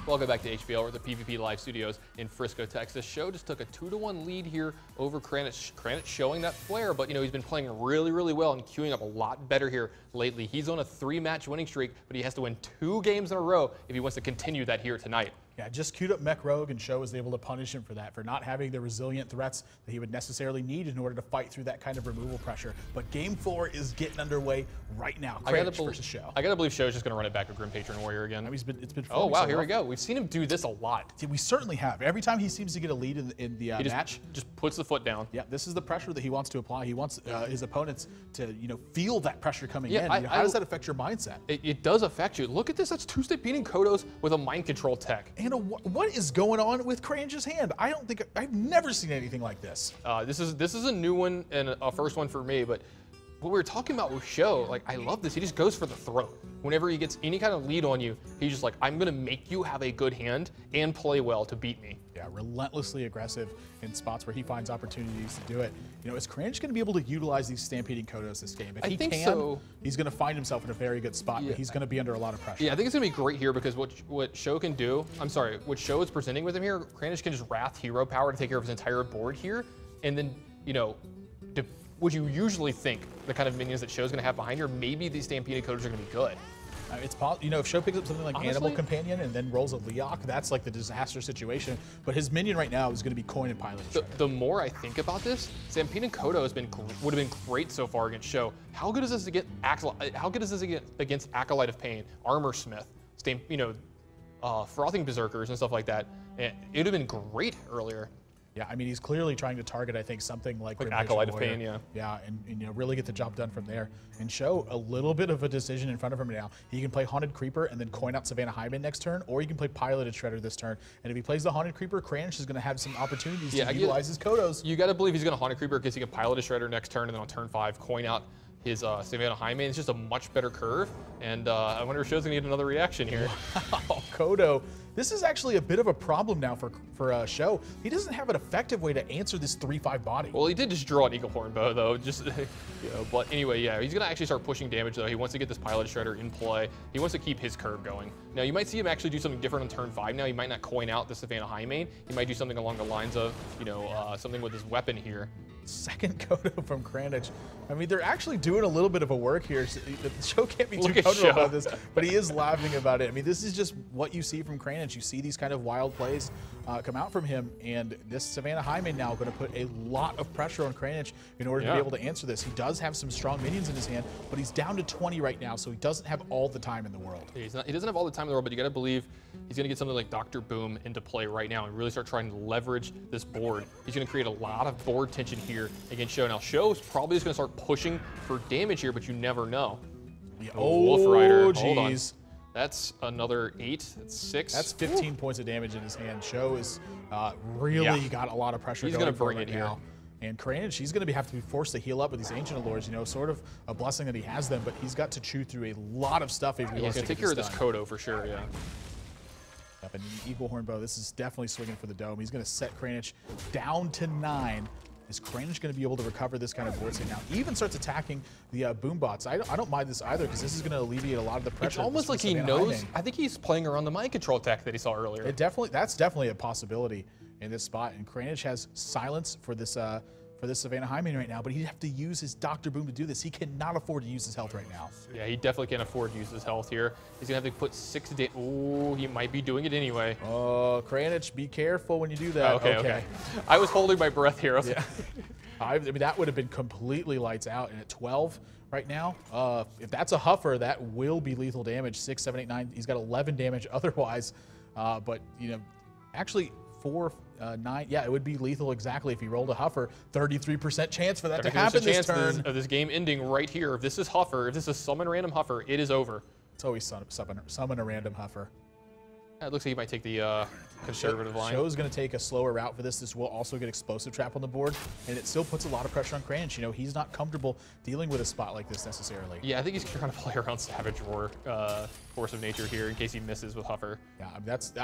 Welcome back to HPL. We're at the PvP Live Studios in Frisco, Texas. SjoW just took a 2-1 lead here over Kranich. Kranich showing that flair, but he's been playing really, really well and queuing up a lot better here lately. He's on a 3-match winning streak, but he has to win 2 games in a row if he wants to continue that here tonight. Yeah, just queued up Mech Rogue, and SjoW was able to punish him for that, for not having the resilient threats that he would necessarily need in order to fight through that kind of removal pressure. But Game 4 is getting underway right now. Kranich versus SjoW. I gotta believe SjoW's just gonna run it back with Grim Patron Warrior again. I mean, it's been oh wow, so here well. we go. We've seen him do this a lot. We certainly have. Every time he seems to get a lead in the match, just puts the foot down. Yeah, this is the pressure that he wants to apply. He wants his opponents to feel that pressure coming in. How does that affect your mindset? It does affect you. Look at this. That's 2-step beating Kodos with a mind control tech. And what is going on with Kranich's hand? I've never seen anything like this. This is a new one and a first one for me, but what we were talking about with SjoW, like, I love this. He just goes for the throat. Whenever he gets any kind of lead on you, he's just like, I'm gonna make you have a good hand and play well to beat me. Yeah, relentlessly aggressive in spots where he finds opportunities to do it. Is Kranich gonna be able to utilize these stampeding Kodos this game? If he can, so. He's gonna find himself in a very good spot, but he's gonna be under a lot of pressure. Yeah, I think it's gonna be great here because what SjoW can do, what SjoW is presenting with him here, Kranich can just Wrath hero power to take care of his entire board here, and then, would you usually think the kind of minions that SjoW's gonna have behind here, maybe these stampeded Kodos are gonna be good. It's possible, if SjoW picks up something like Animal Companion and then rolls a Leok, that's like the disaster situation. But his minion right now is going to be Coin and Pilot. The more I think about this, Stampede and Kodo would have been great so far against SjoW. How good is this against against Acolyte of Pain, Armor Smith, Frothing Berserkers and stuff like that? It would have been great earlier. Yeah, I mean, he's clearly trying to target, I think, something like Acolyte of Pain, yeah. Yeah, and really get the job done from there. And SjoW a little bit of a decision in front of him now. He can play Haunted Creeper and then coin out Savannah Hyman next turn, or he can play Piloted Shredder this turn. And if he plays the Haunted Creeper, Kranich is going to have some opportunities to utilize his Kodos. You got to believe he's going to Haunted Creeper because he can Piloted Shredder next turn, and then on turn 5, coin out his Savannah Hyman. It's just a much better curve, and I wonder if SjoW's going to get another reaction here. Wow, Kodo. This is actually a bit of a problem now for SjoW. He doesn't have an effective way to answer this 3/5 body. Well, he did just draw an Eagle Horn Bow, though. But anyway, yeah, he's going to actually start pushing damage, though. He wants to get this Pilot Shredder in play. He wants to keep his curve going. Now, you might see him actually do something different on turn 5 now. He might not coin out the Savannah Hyman. He might do something along the lines of, something with his weapon here. Second Kodo from Kranich. I mean, they're actually doing a little bit of a work here. SjoW can't be too comfortable about this, but he is laughing about it. I mean, this is just what you see from Kranich. You see these kind of wild plays come out from him, and this Savannah Hyman now going to put a lot of pressure on Kranich in order to be able to answer this. He does have some strong minions in his hand, but he's down to 20 right now, so he doesn't have all the time in the world. He doesn't have all the time in the world, but you got to believe he's going to get something like Dr. Boom into play right now and really start trying to leverage this board. He's going to create a lot of board tension here against SjoW. Now, SjoW's probably just going to start pushing for damage here, but you never know. Wolf Rider. Hold on. That's another 8. That's 6. That's 15 points of damage in his hand. SjoW is really got a lot of pressure. He's going to bring it here. And Kranich, he's going to have to be forced to heal up with these Ancient Allures. Sort of a blessing that he has them, but he's got to chew through a lot of stuff if he wants to take care of this Kodo for sure, yeah. Yep, and Eagle Horn Bow, this is definitely swinging for the dome. He's going to set Kranich down to 9. Is Kranich going to be able to recover this kind of board state now? He even starts attacking the boom bots. I don't mind this either because this is going to alleviate a lot of the pressure. It's almost like he knows. I think he's playing around the mind control tech that he saw earlier. That's definitely a possibility in this spot. And Kranich has silence for this Savannah Hyman right now, but he'd have to use his Dr. Boom to do this. He cannot afford to use his health right now. Yeah, he definitely can't afford to use his health here. He's gonna have to put 6 damage. Ooh, he might be doing it anyway. Oh, Kranich, be careful when you do that. Okay. I was holding my breath here. I mean, that would have been completely lights out. And at 12 right now, if that's a Huffer, that will be lethal damage. 6, 7, 8, 9. He's got 11 damage otherwise. But, actually 4, 9. Yeah, it would be lethal exactly if he rolled a Huffer. 33% chance for that to happen this turn. Of this game ending right here. If this is Huffer, if this is summon random Huffer, it is over. It's always summon a random Huffer. It looks like he might take the conservative line. SjoW's going to take a slower route for this. This will also get Explosive Trap on the board, and it still puts a lot of pressure on Kranich. He's not comfortable dealing with a spot like this necessarily. Yeah, I think he's trying to play around Savage Roar, Force of Nature here in case he misses with Huffer. Yeah,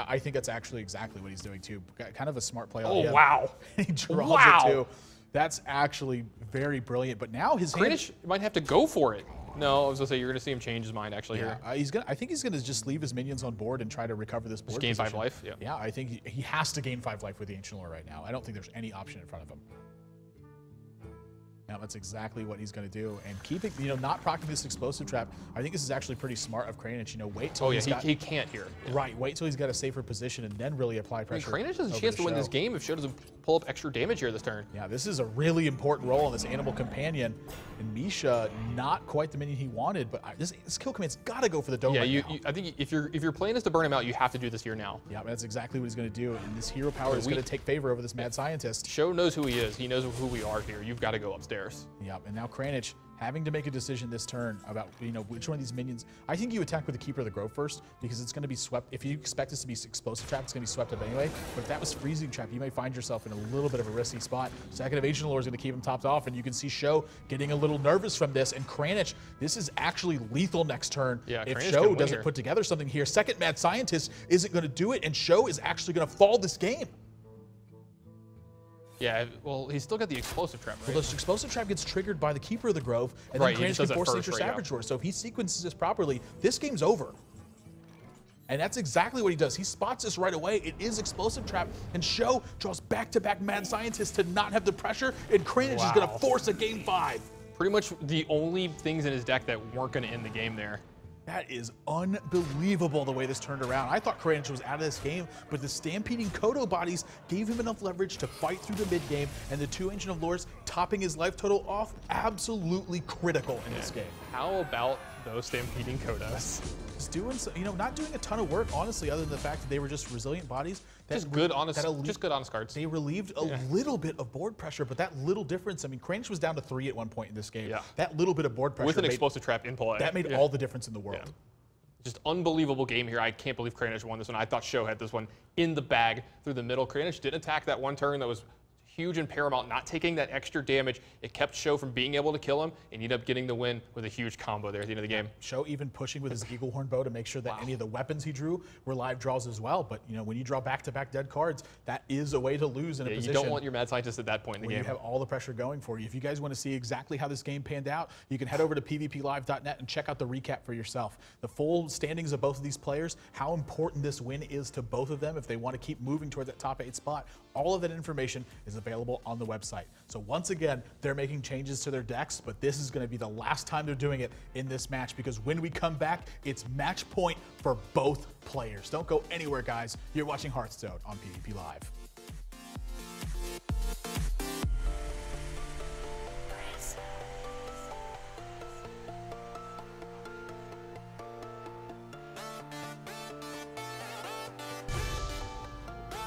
I think that's actually exactly what he's doing too. Kind of a smart play. Oh, wow. He draws it too. That's actually very brilliant. But now his Kranich might have to go for it. No, I was gonna say you're gonna see him change his mind actually Yeah, here. I think he's gonna just leave his minions on board and try to recover this board. Just gain 5 position. life. Yeah. Yeah, I think he has to gain 5 life with the Ancient Lore right now. I don't think there's any option in front of him. Yeah, that's exactly what he's going to do. And keeping, not proccing this explosive trap, I think this is actually pretty smart of Kranich. Wait till he can't here. Yeah. Right, wait till he's got a safer position and then really apply pressure. Kranich has a chance to win this game if SjoW doesn't pull up extra damage here this turn. Yeah, this is a really important role on this Animal Companion. And Misha, not quite the minion he wanted, but this kill command's got to go for the dome. Yeah, I think if your plan is to burn him out, you have to do this here now. Yeah, that's exactly what he's going to do. And this hero power is going to take favor over this mad scientist. SjoW knows who he is. He knows who we are here. You've got to go upstairs. Yeah, and now Kranich having to make a decision this turn about which one of these minions. I think you attack with the Keeper of the Grove first because it's going to be swept. If you expect this to be explosive trap, it's going to be swept up anyway. But if that was freezing trap, you may find yourself in a little bit of a risky spot. Second of Ancient Lore is going to keep him topped off, and you can see SjoW getting a little nervous from this. And Kranich, this is actually lethal next turn. Yeah, if Kranich SjoW doesn't put together something here. Second Mad Scientist isn't going to do it, and SjoW is actually going to fall this game. Yeah, well, he's still got the explosive trap, right? Well, this explosive trap gets triggered by the Keeper of the Grove, and then Kranich can force Nature Savage Roar. So if he sequences this properly, this game's over. And that's exactly what he does. He spots this right away. It is explosive trap, and SjoW draws back-to-back Mad Scientists to not have the pressure, and Kranich is going to force a game 5. Pretty much the only things in his deck that weren't going to end the game there. That is unbelievable the way this turned around. I thought Kranich was out of this game, but the stampeding Kodo bodies gave him enough leverage to fight through the mid game, and the 2 Ancient of Lores topping his life total off, absolutely critical in this game. How about those stampeding Kodos? Just doing, not doing a ton of work, honestly, other than the fact that they were just resilient bodies. Just good, honest cards. They relieved a little bit of board pressure, but that little difference, I mean, Kranich was down to 3 at one point in this game. Yeah. That little bit of board pressure with an explosive trap in play. That made all the difference in the world. Yeah. Just unbelievable game here. I can't believe Kranich won this one. I thought SjoW had this one in the bag through the middle. Kranich didn't attack that one turn that was huge and paramount, not taking that extra damage. It kept SjoW from being able to kill him, and he ended up getting the win with a huge combo there at the end of the game. SjoW even pushing with his Eagle Horn bow to make sure that any of the weapons he drew were live draws as well. But when you draw back-to-back dead cards, that is a way to lose in a position. You don't want your Mad Scientist at that point in the game. You have all the pressure going for you. If you guys want to see exactly how this game panned out, you can head over to pvplive.net and check out the recap for yourself. The full standings of both of these players, how important this win is to both of them if they want to keep moving toward that top 8 spot. All of that information is available on the website. So once again, they're making changes to their decks, but this is going to be the last time they're doing it in this match, because when we come back, it's match point for both players. Don't go anywhere, guys. You're watching Hearthstone on PvP Live.